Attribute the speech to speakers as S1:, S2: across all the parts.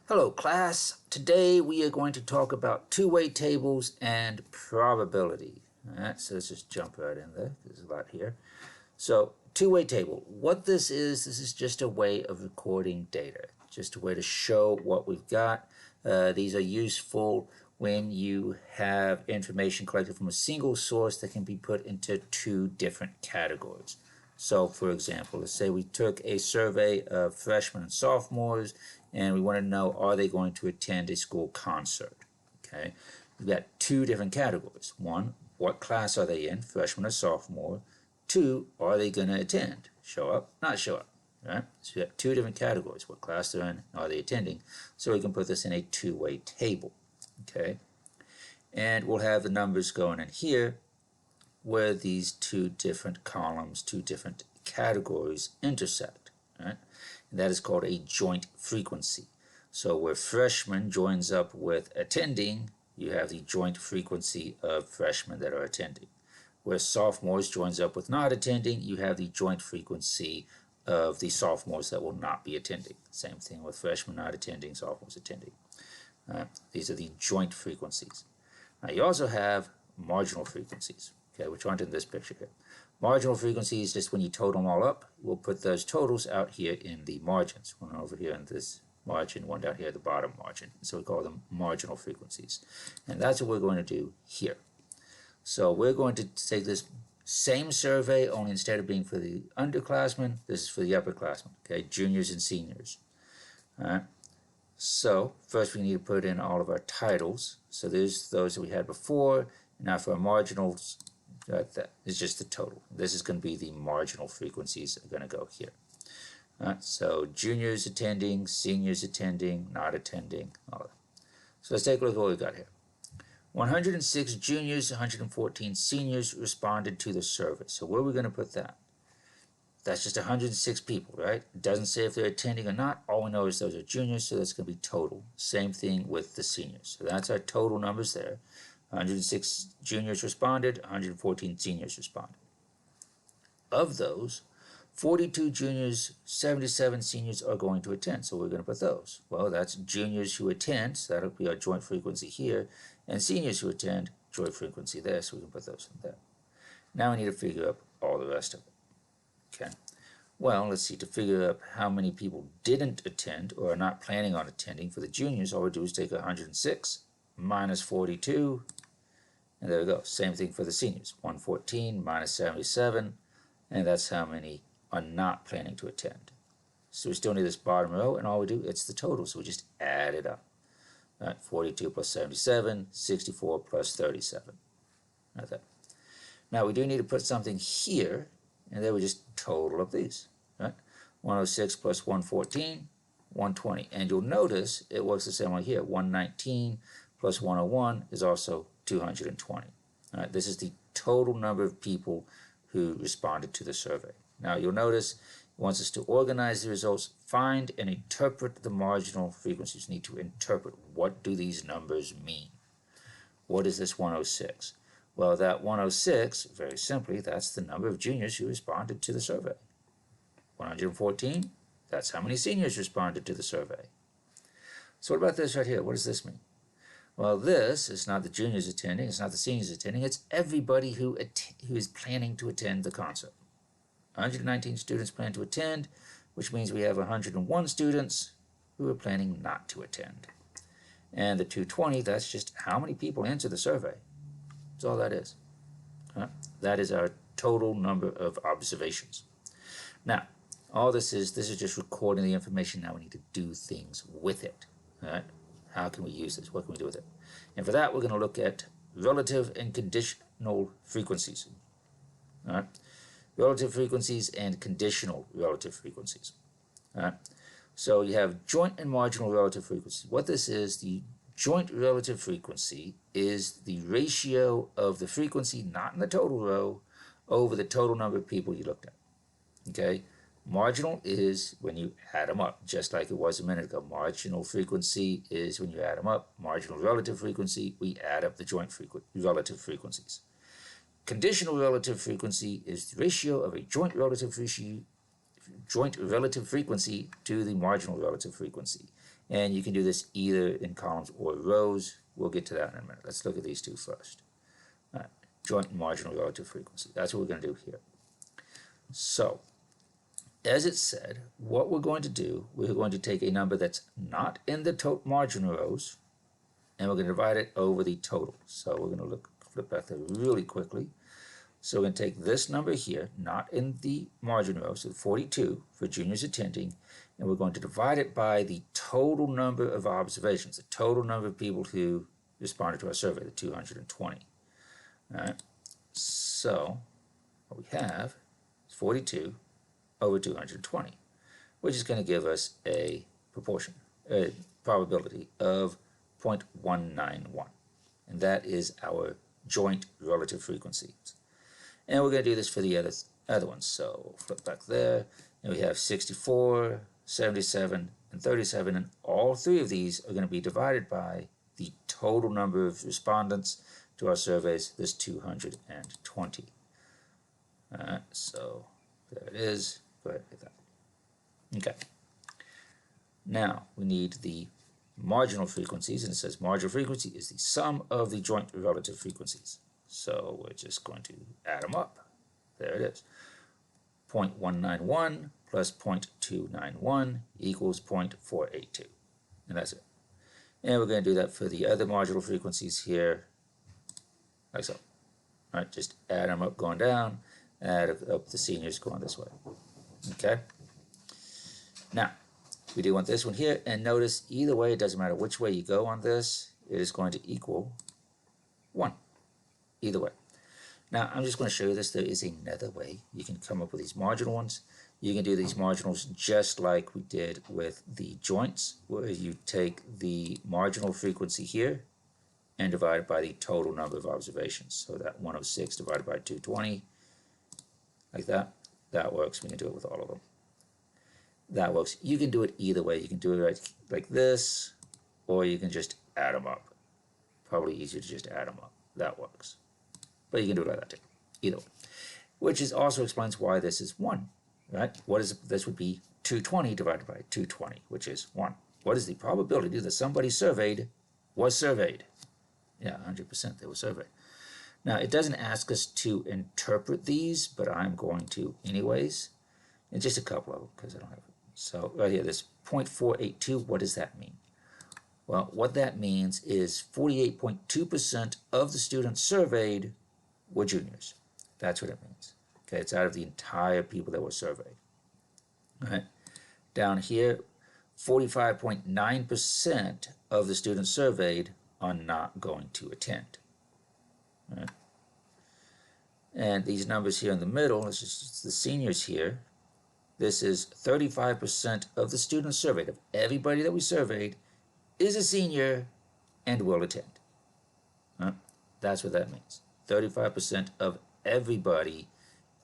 S1: Hello class, today we are going to talk about two-way tables and probability. Alright, so let's just jump right in there, there's a lot here. So, two-way table, what this is just a way of recording data, just a way to show what we've got. These are useful when you have information collected from a single source that can be put into two different categories. So, for example, let's say we took a survey of freshmen and sophomores, and we want to know, are they going to attend a school concert? Okay, we've got two different categories. One, what class are they in, freshman or sophomore? Two, are they going to attend? Show up, not show up. Right? So we have two different categories, what class they're in, are they attending? So we can put this in a two-way table. Okay, and we'll have the numbers going in here, where these two different columns, two different categories intersect. Right? And that is called a joint frequency. So where freshman joins up with attending, you have the joint frequency of freshmen that are attending. Where sophomores joins up with not attending, you have the joint frequency of the sophomores that will not be attending. Same thing with freshmen not attending, sophomores attending. These are the joint frequencies. Now you also have marginal frequencies. Okay, which aren't in this picture here. Marginal frequency is just when you total them all up. We'll put those totals out here in the margins. One over here in this margin, one down here at the bottom margin. So we call them marginal frequencies. And that's what we're going to do here. So we're going to take this same survey, only instead of being for the underclassmen, this is for the upperclassmen, okay, juniors and seniors. All right. So first we need to put in all of our titles. So there's those that we had before. Now for our marginals, that is just the total. This is going to be the marginal frequencies that are going to go here. So juniors attending, seniors attending, not attending, all that. So let's take a look at what we've got here. 106 juniors, 114 seniors responded to the survey. So where are we going to put that? That's just 106 people, right? It doesn't say if they're attending or not. All we know is those are juniors, so that's going to be total. Same thing with the seniors. So that's our total numbers there. 106 juniors responded, 114 seniors responded. Of those, 42 juniors, 77 seniors are going to attend, so we're going to put those. Well, that's juniors who attend, so that'll be our joint frequency here, and seniors who attend, joint frequency there, so we can put those in there. Now we need to figure out all the rest of it. Okay. Well, let's see, to figure out how many people didn't attend or are not planning on attending for the juniors, all we do is take 106 minus 42, and there we go. Same thing for the seniors. 114 minus 77, and that's how many are not planning to attend. So we still need this bottom row, and all we do, it's the total, so we just add it up. All right, 42 plus 77, 64 plus 37. Like that. Now we do need to put something here, and then we just total up these. Right? 106 plus 114, 120. And you'll notice it works the same way here. 119 plus 101 is also 220. All right, this is the total number of people who responded to the survey. Now you'll notice it wants us to organize the results, find and interpret the marginal frequencies. You need to interpret, what do these numbers mean? What is this 106? Well, that 106, very simply, that's the number of juniors who responded to the survey. 114, that's how many seniors responded to the survey. So what about this right here? What does this mean? Well, this is not the juniors attending, it's not the seniors attending, it's everybody who is planning to attend the concert. 119 students plan to attend, which means we have 101 students who are planning not to attend. And the 220, that's just how many people answer the survey. That's all that is. That is our total number of observations. Now, all this is just recording the information. Now we need to do things with it. All right? How can we use this? What can we do with it? And for that, we're going to look at relative and conditional frequencies. All right? Relative frequencies and conditional relative frequencies. All right? So you have joint and marginal relative frequencies. What this is, the joint relative frequency is the ratio of the frequency, not in the total row, over the total number of people you looked at. Okay? Marginal is when you add them up, just like it was a minute ago. Marginal frequency is when you add them up. Marginal relative frequency, we add up the joint relative frequencies. Conditional relative frequency is the ratio of a joint relative frequency to the marginal relative frequency. And you can do this either in columns or rows. We'll get to that in a minute. Let's look at these two first. All right. Joint and marginal relative frequency. That's what we're going to do here. So, as it said, what we're going to do, we're going to take a number that's not in the margin rows, and we're going to divide it over the total. So we're going to flip back there really quickly. So we're going to take this number here, not in the margin row, so 42 for juniors attending, and we're going to divide it by the total number of observations, the total number of people who responded to our survey, the 220. All right. So what we have is 42 over 220, which is going to give us a probability of 0.191, and that is our joint relative frequencies. And we're going to do this for the other ones. So we'll flip back there, and we have 64, 77, and 37, and all three of these are going to be divided by the total number of respondents to our surveys, this 220. All right, so there it is. Go ahead and hit that. Okay. Now we need the marginal frequencies, and it says marginal frequency is the sum of the joint relative frequencies. So we're just going to add them up. There it is. 0.191 plus 0.291 equals 0.482. And that's it. And we're going to do that for the other marginal frequencies here, like so. All right, just add them up going down, add up the seniors going this way. Okay? Now, we do want this one here, and notice either way, it doesn't matter which way you go on this, it is going to equal 1. Either way. Now, I'm just going to show you this. There is another way you can come up with these marginal ones. You can do these marginals just like we did with the joints, where you take the marginal frequency here and divide it by the total number of observations. So that 106 divided by 220, like that, that works. We can do it with all of them. That works. You can do it either way. You can do it like this, or you can just add them up. Probably easier to just add them up. That works. But you can do it like that too. Either way. Which is also explains why this is 1. Right? What is this would be 220 divided by 220, which is 1. What is the probability that somebody surveyed was surveyed? Yeah, 100% they were surveyed. Now, it doesn't ask us to interpret these, but I'm going to anyways. And just a couple of them, because I don't have it. So right here, this 0.482, what does that mean? Well, what that means is 48.2% of the students surveyed were juniors. That's what it means. Okay, it's out of the entire people that were surveyed. All right. Down here, 45.9% of the students surveyed are not going to attend. All right. And these numbers here in the middle, this is the seniors here. This is 35% of the students surveyed, of everybody that we surveyed, is a senior and will attend. All right. That's what that means. 35% of everybody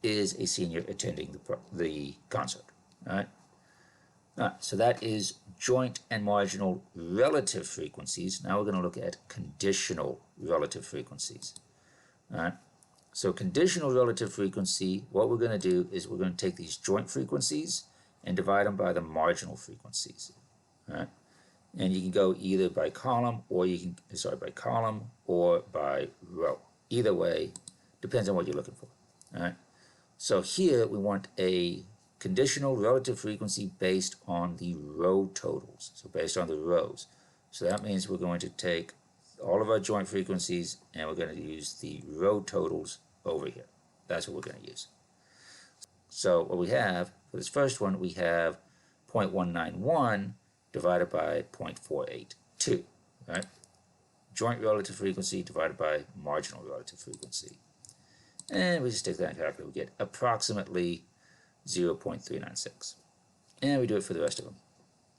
S1: is a senior attending the concert. All right? All right, so that is joint and marginal relative frequencies. Now we're going to look at conditional relative frequencies. All right? So conditional relative frequency, what we're going to do is we're going to take these joint frequencies and divide them by the marginal frequencies. All right? And you can go either by column or by row. Either way, depends on what you're looking for. All right? So here we want a conditional relative frequency based on the row totals, so based on the rows. So that means we're going to take all of our joint frequencies and we're going to use the row totals over here. That's what we're going to use. So what we have, for this first one, we have 0.191 divided by 0.482, right? Joint relative frequency divided by marginal relative frequency. And we just take that and calculate, we get approximately 0.396. And we do it for the rest of them.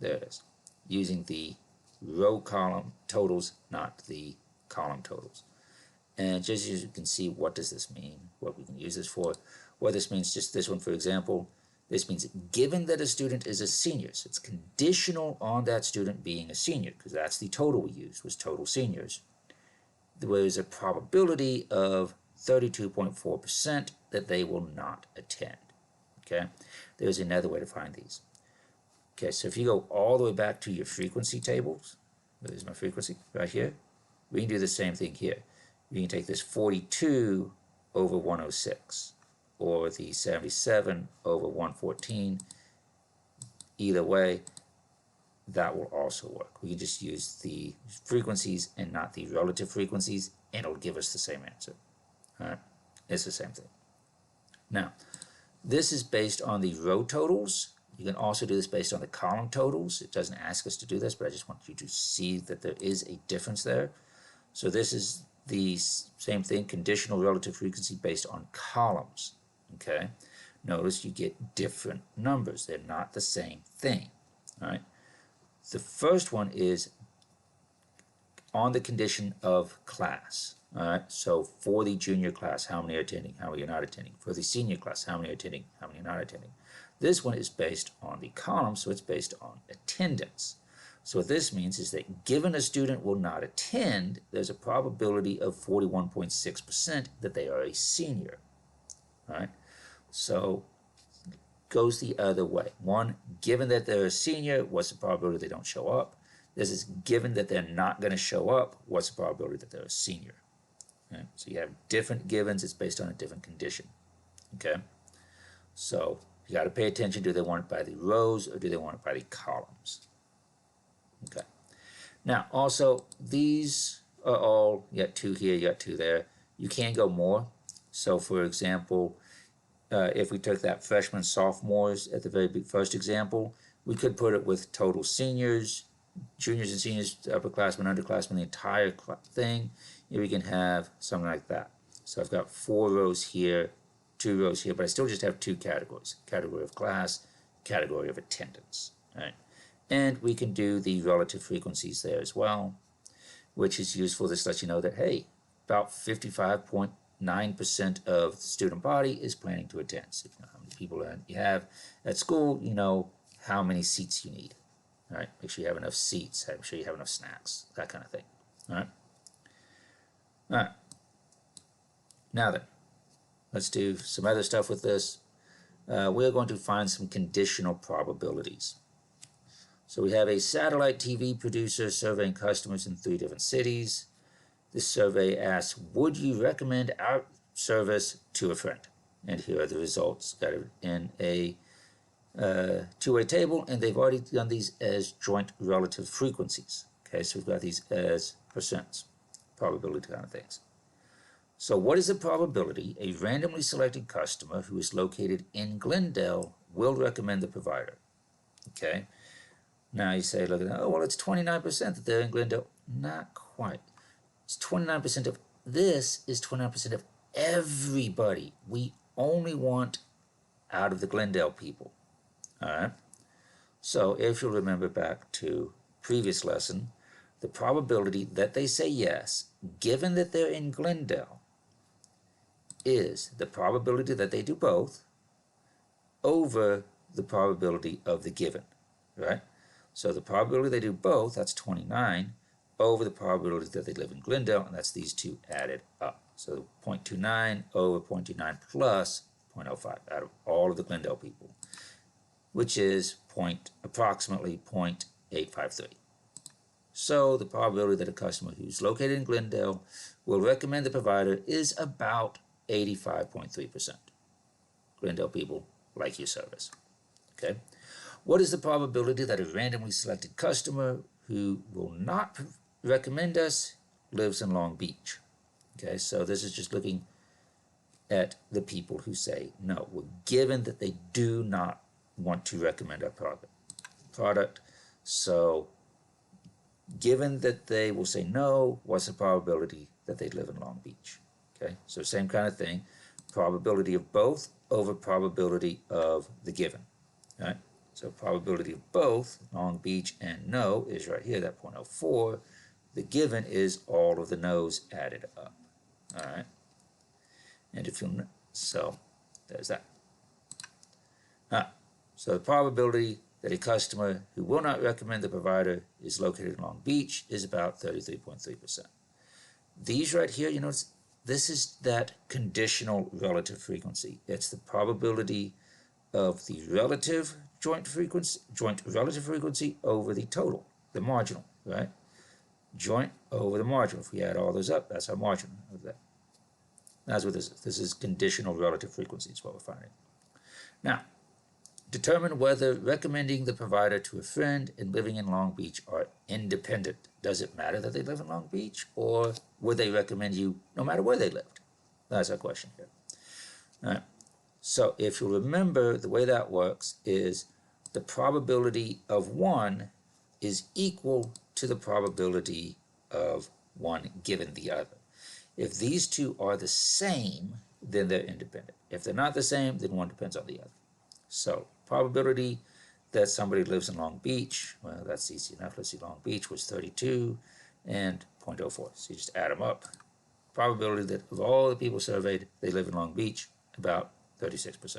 S1: There it is. Using the row column totals, not the column totals. And just as you can see, what does this mean? What we can use this for? What this means, just this one for example, this means given that a student is a senior, so it's conditional on that student being a senior, because that's the total we used, was total seniors. There is a probability of 32.4% that they will not attend. Okay, there's another way to find these. Okay, so if you go all the way back to your frequency tables, there's my frequency right here, we can do the same thing here. We can take this 42 over 106, or the 77 over 114. Either way, that will also work. We can just use the frequencies and not the relative frequencies, and it'll give us the same answer. All right, it's the same thing. Now, this is based on the row totals. You can also do this based on the column totals. It doesn't ask us to do this, but I just want you to see that there is a difference there. So this is the same thing, conditional relative frequency based on columns, okay? Notice you get different numbers. They're not the same thing, all right? The first one is on the condition of class, all right? So for the junior class, how many are attending, how many are not attending? For the senior class, how many are attending, how many are not attending? This one is based on the column, so it's based on attendance. So what this means is that given a student will not attend, there's a probability of 41.6% that they are a senior, all right? So it goes the other way. One, given that they're a senior, what's the probability they don't show up? This is given that they're not going to show up, what's the probability that they're a senior? Okay? So you have different givens, it's based on a different condition, okay? So you got to pay attention, do they want it by the rows or do they want it by the columns? Okay. Now, also, these are all, you got 2 here, you got 2 there. You can go more. So, for example, if we took that freshmen, sophomores at the very first example, we could put it with total seniors, juniors and seniors, upperclassmen, underclassmen, the entire thing. We can have something like that. So I've got 4 rows here, 2 rows here, but I still just have 2 categories. Category of class, category of attendance. All right. And we can do the relative frequencies there as well, which is useful. This lets you know that, hey, about 55.9% of the student body is planning to attend. So you know how many people you have at school, you know how many seats you need. All right, make sure you have enough seats, make sure you have enough snacks, that kind of thing. All right. All right. Now then, let's do some other stuff with this. We're going to find some conditional probabilities. So we have a satellite TV producer surveying customers in 3 different cities. This survey asks, would you recommend our service to a friend? And here are the results. Got it in a two-way table, and they've already done these as joint relative frequencies. Okay, so we've got these as percents, probability kind of things. So what is the probability a randomly selected customer who is located in Glendale will recommend the provider? Okay. Now you say, look at that, oh, well, it's 29% that they're in Glendale. Not quite. It's 29% of this is 29% of everybody. We only want out of the Glendale people. All right. So if you'll remember back to previous lesson, the probability that they say yes, given that they're in Glendale, is the probability that they do both over the probability of the given, right? So the probability they do both, that's 29, over the probability that they live in Glendale, and that's these two added up. So 0.29 over 0.29 plus 0.05 out of all of the Glendale people, which is approximately 0.853. So the probability that a customer who's located in Glendale will recommend the provider is about 85.3%. Glendale people like your service. Okay. What is the probability that a randomly selected customer who will not recommend us lives in Long Beach? Okay, so this is just looking at the people who say no. Well, given that they do not want to recommend our product, so given that they will say no, what's the probability that they live in Long Beach? Okay, so same kind of thing, probability of both over probability of the given. All right. So probability of both, Long Beach and no, is right here, that 0.04. The given is all of the no's added up. All right. And if you'll, so there's that. So the probability that a customer who will not recommend the provider is located in Long Beach is about 33.3%. These right here, you notice, this is that conditional relative frequency. It's the probability of the relative joint relative frequency over the total, the marginal, right? Joint over the marginal. If we add all those up, that's our marginal of that. That's what this is. This is conditional relative frequency is what we're finding. Now, determine whether recommending the provider to a friend and living in Long Beach are independent. Does it matter that they live in Long Beach, or would they recommend you no matter where they lived? That's our question here. All right. So if you remember, the way that works is the probability of one is equal to the probability of one given the other. If these two are the same, then they're independent. If they're not the same, then one depends on the other. So probability that somebody lives in Long Beach, well, that's easy enough. Let's see, Long Beach was 32 and 0.04. So you just add them up. Probability that of all the people surveyed, they live in Long Beach, about 36%.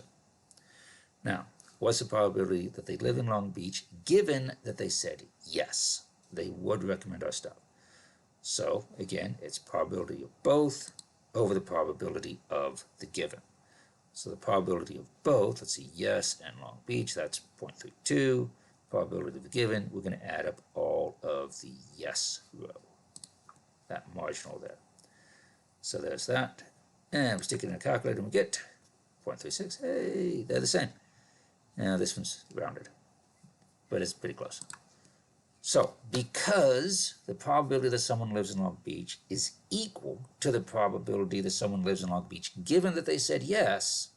S1: Now, what's the probability that they live in Long Beach given that they said yes, they would recommend our stuff? So again, it's probability of both over the probability of the given. So the probability of both, let's see, yes and Long Beach, that's 0.32. Probability of the given, we're going to add up all of the yes row, that marginal there. So there's that. And we stick it in a calculator and we get 0.36. Hey, they're the same. Now this one's rounded, but it's pretty close. So because the probability that someone lives in Long Beach is equal to the probability that someone lives in Long Beach, given that they said yes,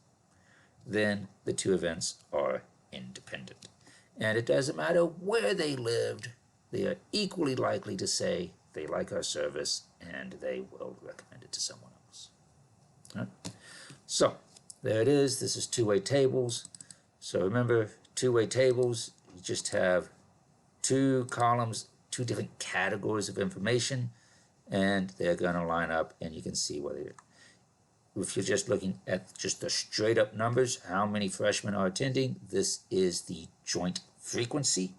S1: then the two events are independent. And it doesn't matter where they lived, they are equally likely to say they like our service and they will recommend it to someone else. All right? So there it is. This is two-way tables. So remember, two-way tables, you just have two columns, two different categories of information, and they're going to line up, and you can see whether, if you're just looking at just the straight up numbers, how many freshmen are attending, this is the joint frequency.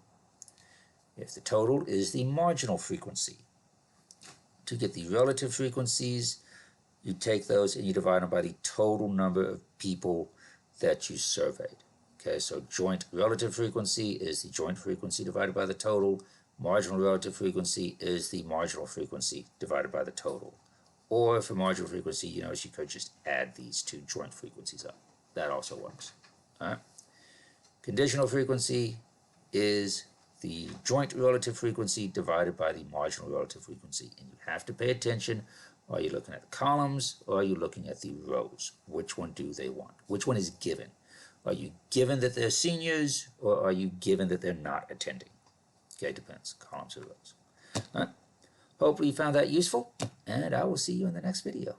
S1: If the total is the marginal frequency. To get the relative frequencies, you take those and you divide them by the total number of people that you surveyed. Okay, so joint relative frequency is the joint frequency divided by the total. Marginal relative frequency is the marginal frequency divided by the total. Or for marginal frequency, you could just add these two joint frequencies up. That also works. All right. Conditional frequency is the joint relative frequency divided by the marginal relative frequency. And you have to pay attention. Are you looking at the columns or are you looking at the rows? Which one do they want? Which one is given? Are you given that they're seniors, or are you given that they're not attending? Okay, depends. Columns or rows. All right. Hopefully you found that useful, and I will see you in the next video.